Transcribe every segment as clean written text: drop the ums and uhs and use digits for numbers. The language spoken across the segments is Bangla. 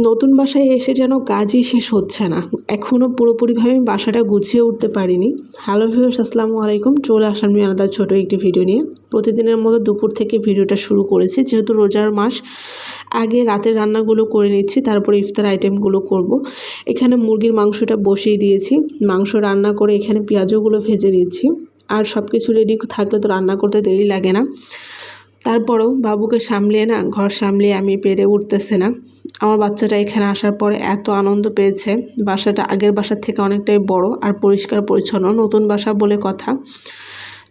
নতুন বাসায় এসে যেন কাজই শেষ হচ্ছে না। এখনও পুরোপুরিভাবে আমি বাসাটা গুছিয়ে উঠতে পারিনি। হ্যালো ভিউয়ার্স, আসসালামু আলাইকুম। চলে আসলাম আলাদা ছোটো একটি ভিডিও নিয়ে। প্রতিদিনের মতো দুপুর থেকে ভিডিওটা শুরু করেছি, যেহেতু রোজার মাস। আগে রাতের রান্নাগুলো করে নিচ্ছি, তারপরে ইফতার আইটেমগুলো করব। এখানে মুরগির মাংসটা বসিয়ে দিয়েছি। মাংস রান্না করে এখানে পেঁয়াজগুলো ভেজে দিচ্ছি। আর সব কিছু রেডি থাকলে তো রান্না করতে দেরি লাগে না। তারপরেও বাবুকে সামলিয়ে ঘর সামলিয়ে আমি পেরে উঠতেছে না। আমার বাচ্চাটা এখানে আসার পরে এত আনন্দ পেয়েছে। বাসাটা আগের বাসার থেকে অনেকটাই বড় আর পরিষ্কার পরিচ্ছন্ন, নতুন বাসা বলে কথা।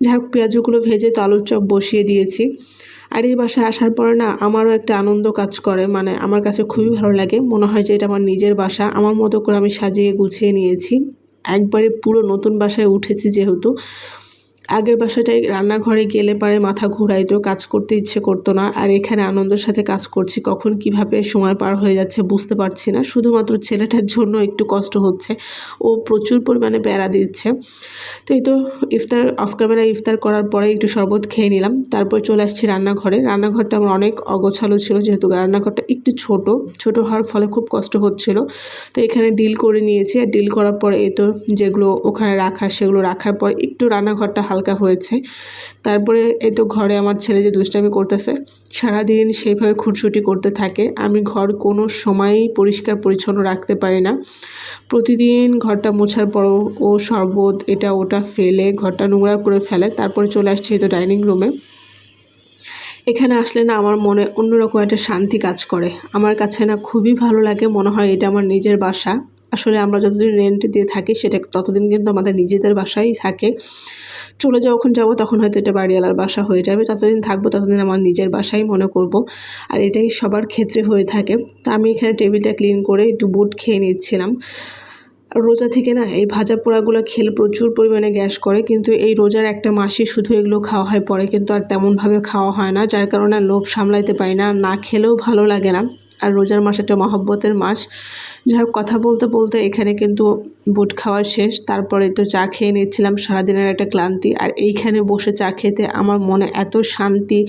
যাই হোক, পেঁয়াজগুলো ভেজে তো আলুর চপ বসিয়ে দিয়েছি। আর এই বাসায় আসার পরে আমারও একটা আনন্দ কাজ করে, মানে আমার কাছে খুবই ভালো লাগে। মনে হয় যে এটা আমার নিজের বাসা, আমার মতো করে আমি সাজিয়ে গুছিয়ে নিয়েছি। একবারে পুরো নতুন বাসায় উঠেছি যেহেতু। আগের বাসাটায় রান্নাঘরে গেলে পারে মাথা ঘুরাইতো, কাজ করতে ইচ্ছে করতো না। আর এখানে আনন্দের সাথে কাজ করছি, কখন কিভাবে সময় পার হয়ে যাচ্ছে বুঝতে পারছি না। শুধুমাত্র ছেলেটার জন্য একটু কষ্ট হচ্ছে, ও প্রচুর পরিমাণে প্যারা দিচ্ছে। তো এই তো ইফতার অফ ক্যামেরা ইফতার করার পরে একটু শরবত খেয়ে নিলাম। তারপর চলে আসছি রান্নাঘরে। রান্নাঘরটা আমার অনেক অগোছালো ছিল, যেহেতু রান্নাঘরটা একটু ছোট হওয়ার ফলে খুব কষ্ট হচ্ছিল। তো এখানে ডিল করে নিয়েছি, আর ডিল করার পরে এই তো যেগুলো ওখানে রাখার সেগুলো রাখার পর একটু রান্নাঘরটা হালকা হয়েছে। তারপরে এই তো ঘরে আমার ছেলে যে দুষ্টামি করতেছে, সারাদিন সেইভাবে খুনসুটি করতে থাকে। আমি ঘর কোনো সময়ই পরিষ্কার পরিচ্ছন্ন রাখতে পারি না। প্রতিদিন ঘরটা মোছার পরও ও শরবত এটা ওটা ফেলে ঘরটা নোংরা করে ফেলে। তারপরে চলে আসছে এই তো ডাইনিং রুমে। এখানে আসলে আমার মনে অন্যরকম একটা শান্তি কাজ করে। আমার কাছে খুবই ভালো লাগে, মনে হয় এটা আমার নিজের বাসা। আসলে আমরা যতদিন রেন্ট দিয়ে থাকি সেটা ততদিন কিন্তু আমাদের নিজেদের বাসাই থাকে। চলে যখন যাবো তখন হয়তো এটা বাড়িওয়ালার বাসা হয়ে যাবে। ততদিন থাকবো ততদিন আমার নিজের বাসাই মনে করব। আর এটাই সবার ক্ষেত্রে হয়ে থাকে। তো আমি এখানে টেবিলটা ক্লিন করে একটু বুট খেয়ে নিচ্ছিলাম। রোজা থেকে এই ভাজা পোড়াগুলো খেলে প্রচুর পরিমাণে গ্যাস করে, কিন্তু এই রোজার একটা মাসই শুধু এগুলো খাওয়া হয়, পরে কিন্তু আর তেমনভাবে খাওয়া হয় না। যার কারণে লোভ সামলাইতে পারি না, না খেলেও ভালো লাগে না। আর রোজার মাস একটা মহব্বতের মাস। যাই হোক, কথা বলতে বলতে এখানে কিন্তু বুট খাওয়া শেষ। তারপরে তো চা খেয়ে নিচ্ছিলাম, সারাদিনের একটা ক্লান্তি। আর এইখানে বসে চা খেতে আমার মনে এত শান্তি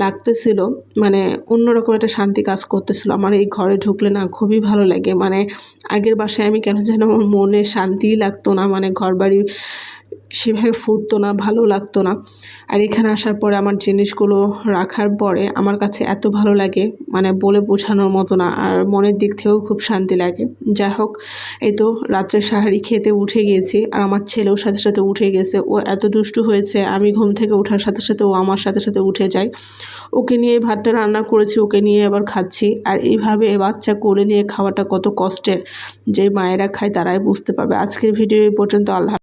লাগতেছিল, মানে অন্যরকম একটা শান্তি কাজ করতেছিল। আমার এই ঘরে ঢুকলে খুবই ভালো লাগে। মানে আগের বাসায় আমি কেন যেন আমার মনে শান্তিই লাগতো না, মানে ঘরবাড়ি সেভাবে ফুটতো না, ভালো লাগতো না। আর এখানে আসার পরে আমার জিনিসগুলো রাখার পরে আমার কাছে এত ভালো লাগে, মানে বলে বোঝানোর মতো না। আর মনের দিক থেকেও খুব শান্তি লাগে। যাই হোক, এই তো রাত্রের সাহারি খেতে উঠে গিয়েছি। আর আমার ছেলেও সাথে সাথে উঠে গেছে। ও এত দুষ্টু হয়েছে, আমি ঘুম থেকে ওঠার সাথে সাথে ও আমার সাথে সাথে উঠে যায়। ওকে নিয়ে ভাতটা রান্না করেছি, ওকে নিয়ে আবার খাচ্ছি। আর এইভাবে বাচ্চা কোলে নিয়ে খাওয়াটা কত কষ্টের, যে মায়েরা খায় তারাই বুঝতে পারবে। আজকের ভিডিও এই পর্যন্ত। আল্লাহ।